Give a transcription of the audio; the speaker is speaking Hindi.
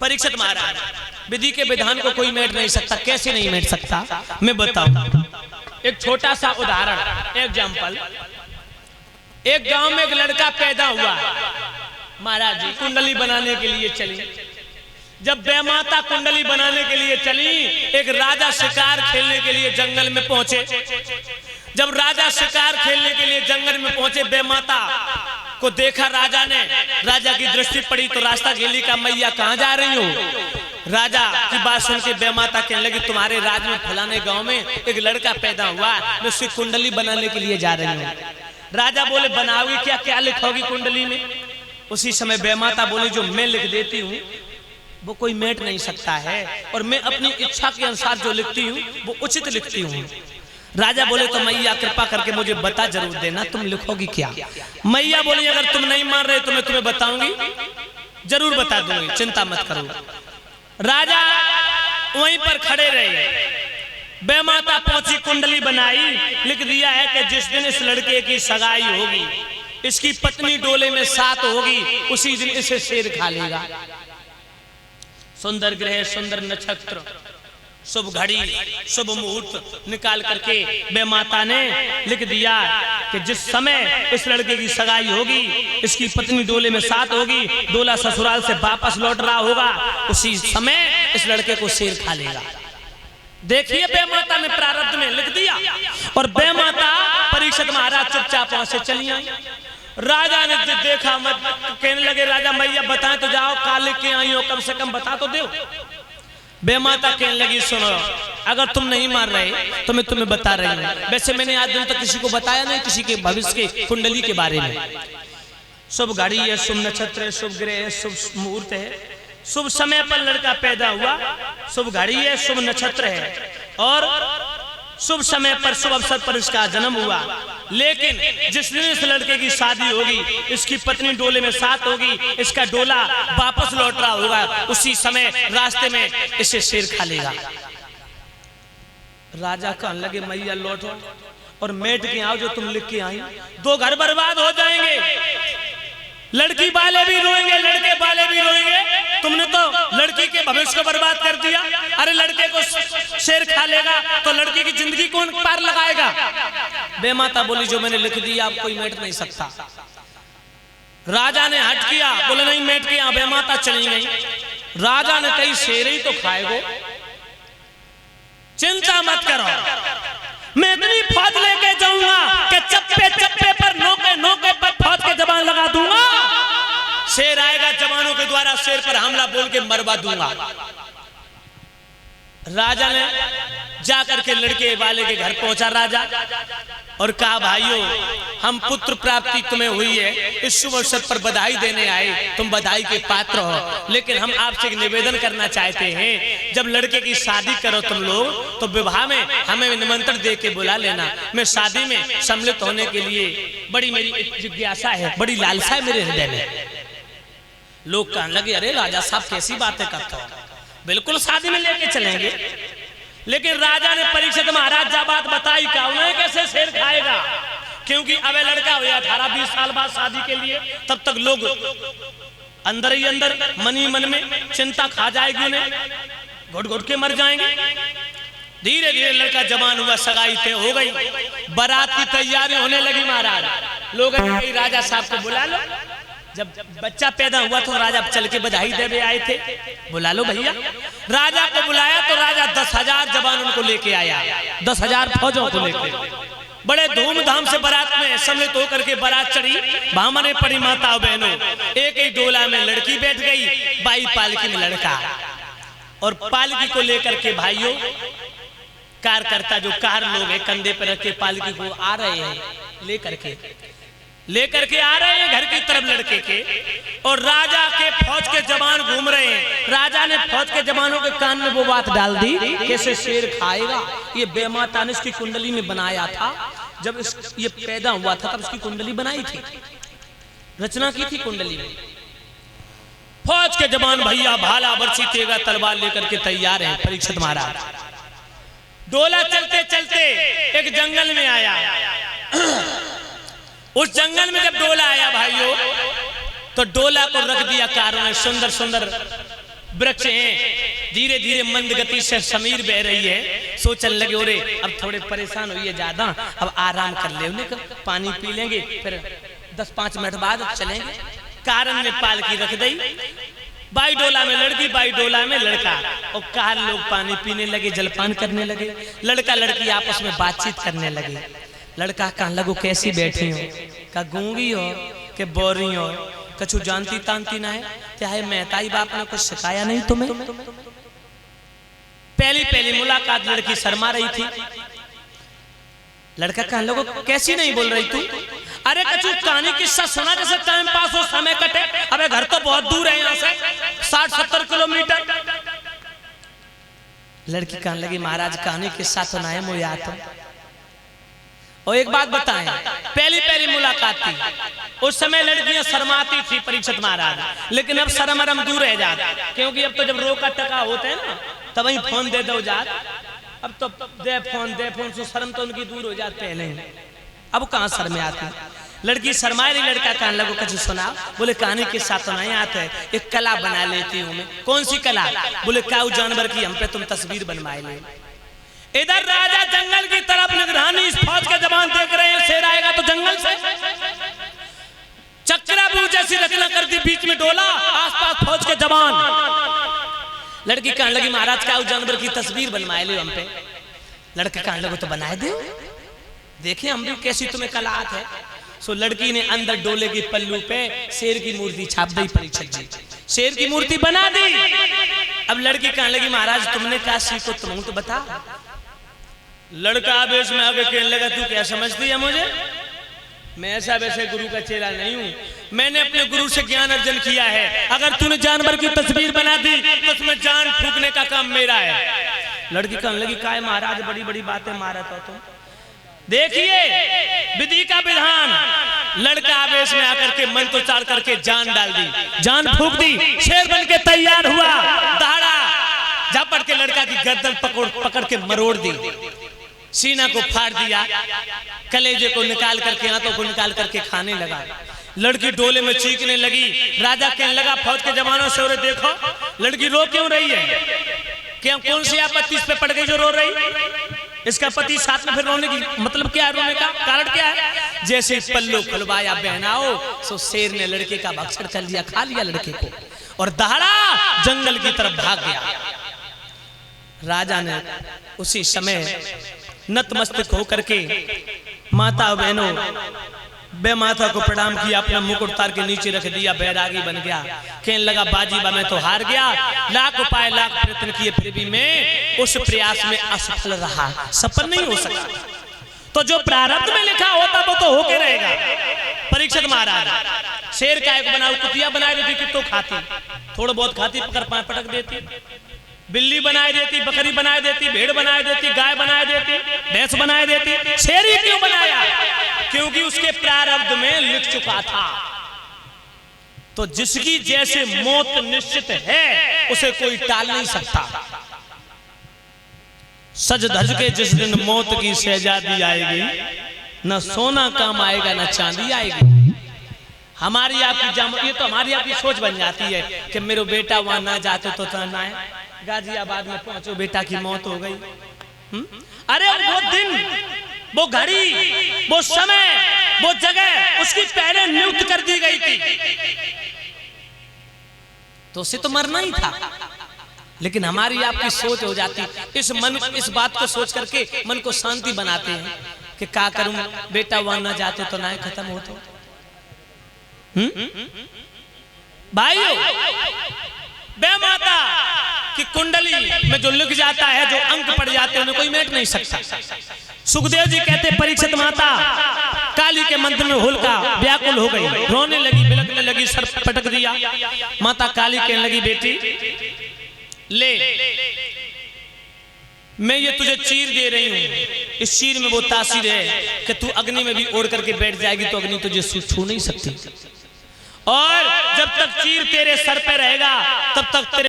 परीक्षित महाराज, विधि के विधान को कोई मेट नहीं सकता। कैसे नहीं मेट सकता मैं बताऊं। एक छोटा सा उदाहरण, एग्जाम्पल। एक गांव में एक लड़का पैदा हुआ। महाराज जी कुंडली बनाने के लिए चली। जब बेमाता कुंडली बनाने के लिए चली, एक राजा शिकार खेलने के लिए जंगल में पहुंचे। जब राजा शिकार खेलने के लिए जंगल में पहुंचे, बेमाता को देखा राजा ने। राजा की दृष्टि पड़ी तो रास्ता घेली का, मैया कहाँ जा रही हो। राजा की बात सुन के बेमाता कहने लगी, तुम्हारे राज में फलाने गांव में एक लड़का पैदा हुआ, मैं उसकी कुंडली बनाने के लिए जा रही हूँ। राजा बोले, बनाओगी क्या, क्या लिखोगी कुंडली में। उसी समय बेमाता बोली, जो मैं लिख देती हूँ वो कोई मेट नहीं सकता है, और मैं अपनी इच्छा के अनुसार जो लिखती हूँ वो उचित लिखती हूँ। राजा बोले, तो मैया कृपा करके मुझे बता जरूर देना, तुम लिखोगी क्या। मैया बोली, अगर तुम नहीं मान रहे तो मैं तुम्हें बताऊंगी, जरूर बता दूंगी, चिंता मत करो। राजा वहीं पर खड़े रहे। बेमाता पहुंची, कुंडली बनाई, लिख दिया है कि जिस दिन इस लड़के की सगाई होगी, इसकी पत्नी डोले में साथ होगी, उसी दिन इसे शेर खा लेगा। सुंदर ग्रह, सुंदर नक्षत्र, शुभ घड़ी, शुभ मुहूर्त निकाल करके बेमाता ने लिख दिया कि जिस समय इस लड़के की सगाई होगी, इसकी पत्नी डोले में साथ होगी, डोला ससुराल से वापस लौट रहा होगा, उसी समय इस लड़के को शेर खा लेगा। देखिए बेमाता ने प्रारब्ध में लिख दिया। और बेमाता परीक्षित महाराज चुपचाप वहां से चली आई। राजा ने देखा, मत कहने लगे, राजा मैया बताएं तो जाओ, काल लिख के आई हो, कम से कम बता तो दो। बेमाता कहने लगी, सुनो, अगर तुम नहीं मान रहे तो मैं तुम्हें बता रही हूँ। वैसे मैंने आज दिन तक किसी को बताया नहीं किसी के भविष्य के कुंडली के बारे में। शुभ घड़ी है, शुभ नक्षत्र है, शुभ ग्रह है, शुभ मुहूर्त है, शुभ समय पर लड़का पैदा हुआ, शुभ घड़ी है, शुभ नक्षत्र है, और शुभ समय पर शुभ अवसर पर इसका जन्म हुआ। लेकिन जिस दिन इस लड़के की शादी होगी, इसकी पत्नी डोले में साथ होगी, इसका डोला वापस लौट रहा होगा, उसी समय रास्ते में इसे शेर खा लेगा। राजा कहने लगे, मैया लौटो और मेट के आओ जो तुम लिख के आई। दो घर बर्बाद हो जाएंगे, लड़की वाले भी रोएंगे, लड़के वाले भी रोएंगे। तुमने तो लड़की के भविष्य को बर्बाद कर दिया। अरे लड़के को शेर खा लेगा तो लड़की की जिंदगी कौन पार लगाएगा। बेमाता बोली, जो मैंने लिख दिया आप कोई मेट नहीं सकता। राजा ने हट किया, बोले नहीं मेट के यहाँ। बेमाता चली गई। राजा ने कही, शेर ही तो खाएगो, चिंता मत करो, मैं इतनी फौज लेके जाऊंगा कि चप्पे चप्पे पर नोके नोके पर फौज के जवान लगा दूंगा। शेर आएगा, जवानों के द्वारा शेर पर हमला बोल के मरवा दूंगा। राजा ने जाकर के लड़के वाले के घर पहुंचा राजा, और कहा, भाइयों हम पुत्र प्राप्ति तुम्हें हुई है, इस शुभ अवसर पर बधाई देने आए, तुम बधाई के पात्र हो। लेकिन हम आपसे एक निवेदन करना चाहते हैं, जब लड़के की शादी करो तुम लोग तो विवाह में हमें निमंत्रण दे के बुला लेना। मैं शादी में सम्मिलित होने के लिए बड़ी मेरी जिज्ञासा है, बड़ी लालसा है मेरे हृदय में। लोग कहने लगे, अरे राजा साहब कैसी बातें करते हो, बिल्कुल शादी में लेके चलेंगे। लेकिन राजा ने परीक्षित महाराज जब बात बताई, का उन्हें कैसे शेर खाएगा, क्योंकि अब लड़का हुआ 18-20 साल बाद शादी के लिए, तब तक लोग अंदर ही अंदर मन ही मन में चिंता खा जाएगी, उन्हें घुट घुट के मर जाएंगे। धीरे धीरे लड़का जवान हुआ, सगाई तय हो गई, बारात की तैयारी होने लगी। महाराज लोग राजा साहब को बुला लो। जब बच्चा पैदा हुआ तो राजा चल के बधाई देवे आए थे, बुला लो भैया। राजा को बुलाया तो राजा 10,000 जवानों को लेके आया, 10,000 फौजों को लेके बड़े धूमधाम से बारात में सम्मिलित होकर के बारात चढ़ी। भामने पड़ी माता बहनों, एक ही डोला में लड़की बैठ गई, 22 पालकी में लड़का, और पालकी को लेकर के भाइयों कारकर्ता जो कार लोग हैं कंधे पर रख के पालकी को आ रहे हैं, लेकर के आ रहे हैं घर की तरफ लड़के के, और राजा के फौज के जवान घूम रहे हैं। राजा ने फौज के जवानों के कान में वो बात डाल दी, कैसे शेर खाएगा। ये बेमाता ने इसकी कुंडली में बनाया था, जब ये पैदा हुआ था तब उसकी कुंडली बनाई थी, रचना की थी कुंडली में। फौज के जवान भैया भाला बरछी तेगा तलवार लेकर के तैयार हैं। परीक्षित महाराज डोला चलते चलते एक जंगल में आया। उस जंगल में जब डोला आया भाइयों, तो डोला को रख दिया कारों ने, सुंदर सुंदर वृक्ष हैं, धीरे धीरे मंद गति से समीर बह रही है। सोचने लगे ओरे अब थोड़े परेशान हुई है ज्यादा, अब आराम कर ले, पानी पी लेंगे, फिर 10-5 मिनट बाद चलेंगे। कारण ने पालकी रख दी, बाई डोला में लड़की, बाई डोला में लड़का, और कार लोग पानी पीने लगे, जलपान करने लगे। लड़का लड़की आपस में बातचीत करने लगे। लड़का कहने लगो कैसी बैठी हो, का गूंगी हो के बोरी हो, कछु जानती तानती ना है, चाहे मेहताई बाप ने कुछ सिखाया नहीं तुम्हें। पहली पहली मुलाकात लड़की शर्मा रही थी। लड़का कहने लगो कैसी नहीं बोल रही तू, अरे कछु कहानी किस्सा सुना जैसे टाइम पास हो, समय कटे। अबे घर तो बहुत दूर है यहाँ से, 60-70 किलोमीटर। लड़की कहने लगी महाराज कहानी किस्सा सुनाए मुझे याद तो। और एक बात बताएं, पहली पहली मुलाकात थी, उस समय लड़कियां शर्माती थी परीक्षित महाराज, लेकिन अब शर्म दूर रह जाता, क्योंकि अब तो जब रोका टका होते हैं ना तब वही फोन दे दो जात। अब तो दे फोन से शर्म तो उनकी दूर हो जाती पहले, अब कहाँ शर्म आती। लड़की शर्माए रही, लड़का कहने लगो कुछ सुना। बोले कहानी के साथ नहीं आते है, एक कला बना लेती हूँ मैं। कौन सी कला? बोले काऊ जानवर की हम पे तुम तस्वीर बनवाए ले। इधर राजा जंगल की तरफ निगरानी, इस फौज का जवान देख रहे हैं, शेर आएगा तो जंगल से चक्रा जैसी रचना कर दी, बीच में डोला, आसपास फौज के जवान। लड़की कहने लगी महाराज काऊ जानवर की तस्वीर बनवाए ले हम पे। लड़का कहने लगे तो बनाए दे, देखे हम भी कैसी तुम्हें कलात है। सो लड़की ने अंदर डोले के पल्लू पे शेर की मूर्ति छाप दी, परीक्षित जी शेर की मूर्ति बना दी। अब लड़की कहने लगी महाराज तुमने क्या सीखो तुम तो बता। लड़का आवेश में आगे कहने लगा तू क्या समझती है मुझे, मैं ऐसा वैसे गुरु का चेला नहीं हूँ, मैंने अपने गुरु से ज्ञान अर्जन किया है। अगर तूने जानवर की तस्वीर बना दी तो उसमें जान फूकने का काम मेरा है। लड़की कहने लगी काय महाराज बड़ी बड़ी बातें मारा था तुम। देखिए विधि का विधान। लड़का आवेश में आकर के मंत्रोच्चार करके जान डाल दी, जान फूक दी, शेर बन के तैयार हुआ। दहाड़ा झपट के लड़का की गर्दन पकड़ के मरोड़ दी, सीना को फाड़ दिया, कलेजे को निकाल करके हाथों को निकाल करके खाने लगा। लड़की डोले में चीखने लगी। राजा कहने लगा फौज के जवानों से और देखो लड़की रो क्यों रही है, क्या कौन सी आपत्ति इस पे पड़ गई जो रो रही। इसका पति साथ में फिर रोने की मतलब क्या है, रोने का कारण क्या है। जैसे पल्लू खुलवाया बहनाओ सो शेर ने लड़के का भक्षण कर लिया, खा लिया लड़के को, और दहाड़ा जंगल की तरफ भाग गया। राजा ने उसी समय नतमस्तक होकर के माता बहनों बे माता को प्रणाम किया, अपना मुकुट उतार के नीचे रख दिया, बैरागी बन गया। कहने लगा बाजी बा मैं तो हार गया, लाख उपाय लाख प्रयत्न किए फिर भी मैं उस प्रयास में असफल रहा, सफल नहीं हो सका। तो जो प्रारब्ध में लिखा होता वो तो होके रहेगा। परीक्षित महाराज शेर का एक बनाओ, कुतिया बनाए देती कि तो खाती, थोड़ा बहुत खाती, पकड़ पाए पटक देती, बिल्ली बनाए देती, बकरी बनाए देती, भेड़ बनाए देती, गाय बनाए देती, भैंस बनाए देती। शेर ही क्यों बनाया? क्योंकि उसके प्रारब्ध में लिख चुका था। तो जिसकी जैसे मौत निश्चित है उसे कोई टाल नहीं सकता। सज धज के जिस दिन मौत की शहजादी आएगी, न सोना काम आएगा न चांदी आएगी। हमारी आपकी ये तो हमारी आपकी सोच बन जाती है कि मेरे बेटा वहां ना जाते तो ना आए, गाजियाबाद में पहुंचो बेटा की मौत हो गई। अरे वो दिन, वो घड़ी, वो समय, वो जगह उसकी पहले नियुक्त कर दी गई थी, तो उसे तो मरना ही था। लेकिन हमारी आपकी सोच हो जाती, इस बात को सोच करके मन को शांति बनाते हैं कि क्या करूं बेटा वहां ना जाते तो ना खत्म होते। भाइयों बे माता कि कुंडली में जो लिख जाता है, जो अंक पड़ जाते हैं, उन्हें कोई मेट नहीं सकता। सुखदेव जी कहते परीक्षित माता काली के मंत्र में होलिका व्याकुल हो गई, रोने लगी, बिलखने लगी, सर पटक दिया। माता काली कहने लगी बेटी ले, मैं ये तुझे चीर दे रही हूं, इस चीर में वो तासीर है कि तू अग्नि में भी ओढ़ करके बैठ जाएगी तो अग्नि तुझे छू नहीं सकती, और जब तक चीर तेरे सर पे रहेगा तब तक तेरे